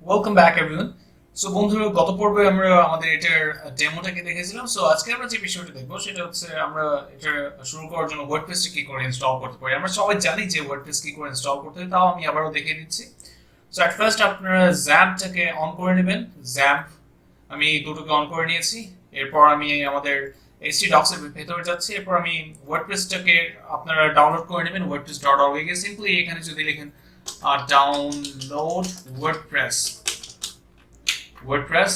Welcome back everyone. So বন্ধুরা, গত পর্বে আমরা আমাদের এটার ডেমোটাকে দেখেছিলাম। সো আজকে আমরা যে বিষয়টা দেখবো সেটা হচ্ছে আমরা এটা শুরু করার জন্য ওয়ার্ডপ্রেসটা কি করে ইনস্টল করতে পারি। আমরা সবাই জানি যে ওয়ার্ডপ্রেস কি করে ইনস্টল করতে হয়, তাও আমি আবারও দেখিয়ে দিচ্ছি। সো অ্যাট ফার্স্ট আপনারা জ্যাম্পটাকে অন করে নেবেন। জ্যাম্প আমি দুটোকে অন করে নিয়েছি। এরপর আমি আমাদের এইচটি ডক্স এর ভেতরে যাচ্ছি। এরপর আমি ওয়ার্ডপ্রেসটাকে আপনারা ডাউনলোড করে নেবেন wordpress.org এ গিয়ে সিম্পলি এখানে যদি লিখেন ডাউনলোড ওয়ার্ডপ্রেস ওয়ার্ডপ্রেস,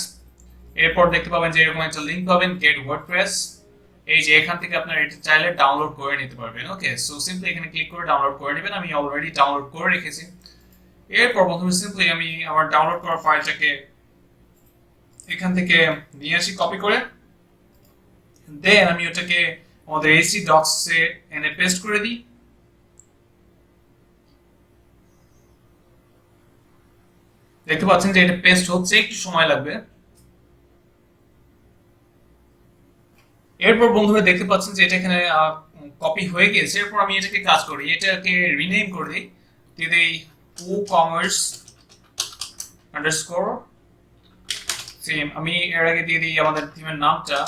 এরপর দেখতে পাবেন যে এরকম একটা লিংক পাবেন গেট ওয়ার্ডপ্রেস। এই যে এখান থেকে আপনারা এটা চাইলে ডাউনলোড করে নিতে পারবেন। ওকে, সো সিম্পলি এখানে ক্লিক করে ডাউনলোড করে নেবেন। আমি অলরেডি ডাউনলোড করে রেখেছি। এরপর বন্ধুরা সিম্পলি আমি আমার ডাউনলোড করা ফাইলটাকে এখান থেকে নিয়ে আসি কপি করে। দেন আমি ওটাকে আমাদের এইচটি ডক্স এ এনে পেস্ট করে দিই। দেখতে পাচ্ছেন যে এটা পেস্ট হচ্ছে, একটু সময় লাগবে। এরপর বন্ধুরা দেখতে পাচ্ছেন যে এটা এখানে কপি হয়ে গিয়েছে। এরপর আমি এটাকে কাজ করি, এটাকে রিনেম করে দিই। দিয়ে দিই WooCommerce আন্ডারস্কোর থিম। আমি এর আগে দিয়ে দিই আমাদের থিমের নামটা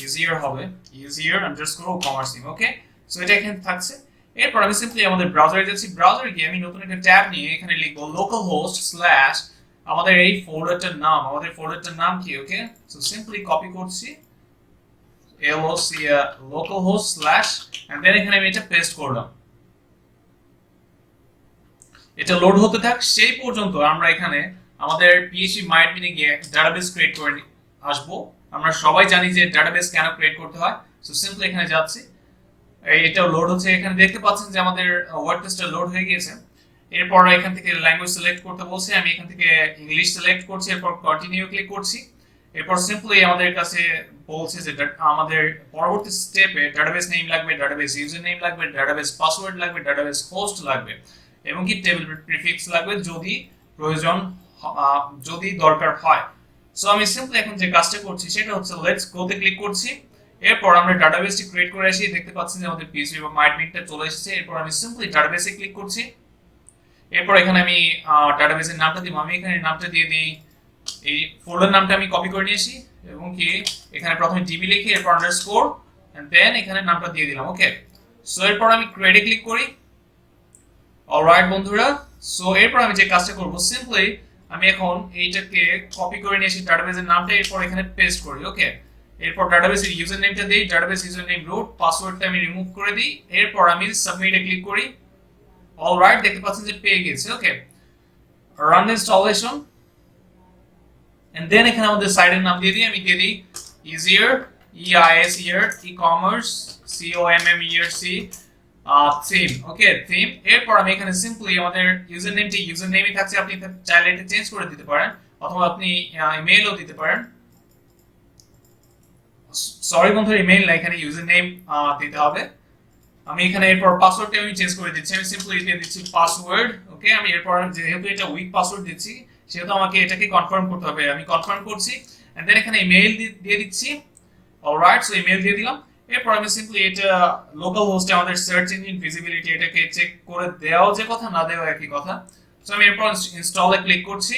ইজিয়ার হবে, ইজিয়ার আন্ডারস্কোর WooCommerce থিম। ওকে, সো এটা এখানে থাকছে। এরপর আমি সিম্পলি আমাদের ব্রাউজারে যাচ্ছি। ব্রাউজারে গিয়ে আমি নতুন একটা ট্যাব নিয়ে এখানে লিখবো লোকাল হোস্ট স্ল্যাশ আমাদের এই ফোল্ডারটার নাম। আমাদের ফোল্ডারটার নাম কি? ওকে, সো সিম্পলি কপি করছি loc localhost slash and then এখানে আমি এটা পেস্ট করলাম। এটা লোড হতে থাক, সেই পর্যন্ত আমরা এখানে আমাদের পিএইচপি মাইডমিনে গিয়ে ডাটাবেস ক্রিয়েট করে আসবো। আমরা সবাই জানি যে ডাটাবেস কেন ক্রিয়েট করতে হয়। সো সিম্পলি এখানে যাচ্ছি, এটা লোড হচ্ছে। এখানে দেখতে পাচ্ছেন যে আমাদের ওয়ার্ডপ্রেসটা লোড হয়ে গিয়েছে। এরপর এখান থেকে ল্যাঙ্গুয়েজ সিলেক্ট করতে বলছে, আমি এখান থেকে ইংলিশ সিলেক্ট করছি। এরপর কন্টিনিউ ক্লিক করছি। এরপর সিম্পলি আমাদের কাছে বলছে যে আমাদের পরবর্তী স্টেপে ডাটাবেস নেম লাগবে, ডাটাবেস ইউজার নেম লাগবে, ডাটাবেস পাসওয়ার্ড লাগবে, ডাটাবেস হোস্ট লাগবে এবং কি টেবিল প্রিফিক্স লাগবে যদি প্রয়োজন, যদি দরকার হয়। সো আমি সিম্পলি এখন যে কাজটা করছি সেটা হচ্ছে লেটস গো তে ক্লিক করছি। এরপর আমরা ডাটাবেসটি ক্রিয়েট করে আসি। দেখতে পাচ্ছেন যে আমাদের পিএইচপি বা মাইডমিনটা চলে এসেছে। এরপর আমি সিম্পলি ডাটাবেসে ক্লিক করছি। এরপর এখানে আমি ডাটাবেসের নামটা দিব। আমি এখানে নামটা দিয়ে দিই, এই ফোল্ডার নামটা আমি কপি করে নিয়েছি এবং কি এখানে প্রথমে ডিবি লিখে এরপর আন্ডারস্কোর এন্ড দেন এখানে নামটা দিয়ে দিলাম। ওকে, সো এরপর আমি ক্রিয়েটে ক্লিক করি। অলরাইট বন্ধুরা, সো এরপর আমি যে কাজটা করব সিম্পলি আমি এখন এইটাকে কপি করে নিয়েছি ডাটাবেসের নামটা, এরপর এখানে পেস্ট করি। ওকে, এরপর ডাটাবেসের ইউজার নেমটা দিই, ডাটাবেস ইউজার নেম রুট, পাসওয়ার্ডটা আমি রিমুভ করে দিই। এরপর আমি সাবমিটে ক্লিক করি। অলরাইট, দেখতে পাচ্ছেন যে পেয়ে গেছে। Okay, run installation and then এখানে আমাদের সাইটের নাম দিয়ে দিই। আমি দিয়ে দিই ইজিয়ার, EISER e commerce COMMERC theme. Okay, theme. এরপর আমি এখানে সিম্পলি আমাদের ইউজার নেমটি ইউজার নেমই থাকছে। আপনি চাইলে এটা চেঞ্জ করে দিতে পারেন অথবা আপনি ইমেইলও দিতে পারেন। সরি বন্ধুরা, ইমেইল না, এখানে ইউজার নেম দিতে হবে। আমি এখানে এরপর পাসওয়ার্ডটা আমি চেঞ্জ করে দিচ্ছি। আমি সিম্পলি দিয়ে দিচ্ছি পাসওয়ার্ড। ওকে, আমি এরপর যেহেতু এটা উইক পাসওয়ার্ড দিচ্ছি সেহেতু আমাকে এটাকে কনফার্ম করতে হবে। আমি কনফার্ম করছি এন্ড দেন এখানে ইমেইল দিয়ে দিচ্ছি। অলরাইট, সো ইমেইল দিয়ে দিলাম। এরপর আমি সিম্পলি এটা লোকাল হোস্টে আমাদের সার্চ ইঞ্জিন ভিজিবিলিটি এটাকে চেক করে দেওয়াও যে কথা, না দেওয়া একই কথা। সো আমি এরপর ইনস্টলে ক্লিক করছি।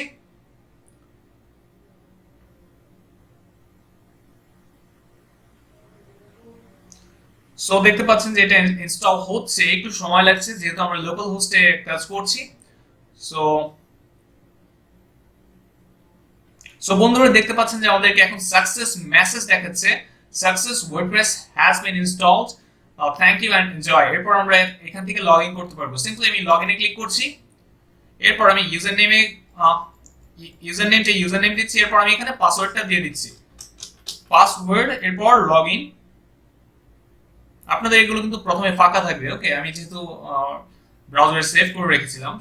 সো দেখতে পাচ্ছেন যে এটা ইনস্টল হচ্ছে, একটু সময় লাগছে যেহেতু আমরা লোকাল হোস্টে কাজ করছি। সো সো বন্ধুরা দেখতে পাচ্ছেন যে আমাদেরকে এখন সাকসেস মেসেজ দেখাচ্ছে, success WordPress has been installed, thank you and enjoy. এরপর আমরা এখান থেকে লগ ইন করতে পারবো। সিম্পলি আমি লগ ইনে ক্লিক করছি। এরপর আমি ইউজার নেমটা ইউজার নেম দিচ্ছি। এরপর আমি এখানে পাসওয়ার্ডটা দিয়ে দিচ্ছি, পাসওয়ার্ড। এরপর লগ ইন। আপনাদের এগুলো কিন্তু প্রথমে ফাঁকা থাকবে। ওকে, আমি যেহেতু ব্রাউজারে সেভ করে রেখেছিলাম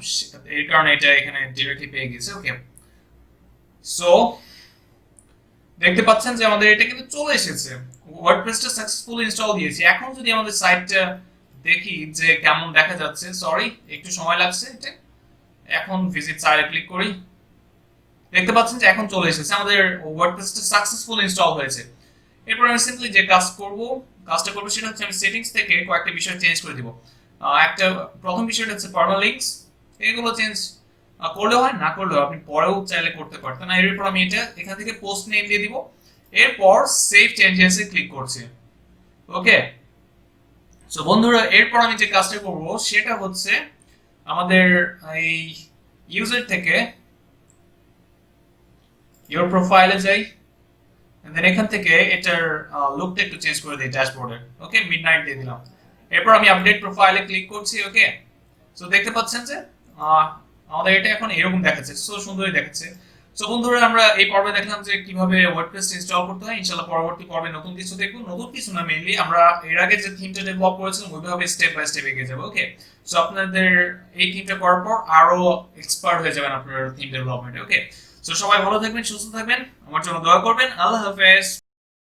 এই কারণে এটা এখানে ডিরেক্টলি পেয়ে গেছে। ওকে, সো দেখতে পাচ্ছেন যে আমাদের এটা কিন্তু চলে এসেছে, ওয়ার্ডপ্রেসটা সাকসেসফুলি ইনস্টল দিয়েছি। এখন যদি আমাদের সাইটটা দেখি যে কেমন দেখা যাচ্ছে, সরি একটু সময় লাগছে এটা। এখন ভিজিট সাইটে ক্লিক করি। দেখতে পাচ্ছেন যে এখন চলে এসেছে, আমাদের ওয়ার্ডপ্রেসটা সাকসেসফুলি ইনস্টল হয়েছে। এরপর আমি সিম্পলি যে কাজটা করবো সেটা হচ্ছে আমি সেটিংস থেকে কয়েকটা বিষয় চেঞ্জ করে দিব। একটা প্রথম বিষয়টা হচ্ছে পারমালিঙ্কস, এগুলো চেঞ্জ করলেও হয়, না করলেও আপনি পরেও চাইলে করতে পারতেন। এরপর আমি এটা এখান থেকে পোস্ট নেম দিয়ে দিব, এরপর সেভ চেঞ্জেসে ক্লিক করছি। ওকে, সো বন্ধুরা এরপর আমি যে কাজটা করব সেটা হচ্ছে আমাদের এই ইউজার থেকে ইওর প্রোফাইলে যাই, দেন এখান থেকে এটার লুকটা একটু চেঞ্জ করে দিই ড্যাশবোর্ডের। ওকে, মিডনাইট দিয়ে দিলাম, এরপর আমি আপডেট প্রোফাইলে ক্লিক করছি। ওকে, সো দেখতে পাচ্ছেন যে আহ, আমাদের এটা এখন এরকম দেখাচ্ছে, সো সুন্দরই দেখাচ্ছে। সো বন্ধুরা আমরা এই পর্বে দেখলাম যে কিভাবে ওয়ার্ডপ্রেস ইনস্টল করতে হয়। ইনশাআল্লাহ পরবর্তী পর্বে নতুন কিছু দেখব, নতুন কিছু না, মেইনলি আমরা এর আগে যে থিমটা ডেভেলপ করেছিলাম ওইভাবে স্টেপ বাই স্টেপ এগিয়ে যাবো। ওকে, সো আপনাদের এই থিমটা করার পর আরো এক্সপার্ট হয়ে যাবেন আপনার থিম ডেভেলপমেন্টে। ওকে, সো সবাই ভালো থাকবেন, সুস্থ থাকবেন, আমার জন্য দোয়া করবেন। আল্লাহ হাফেজ।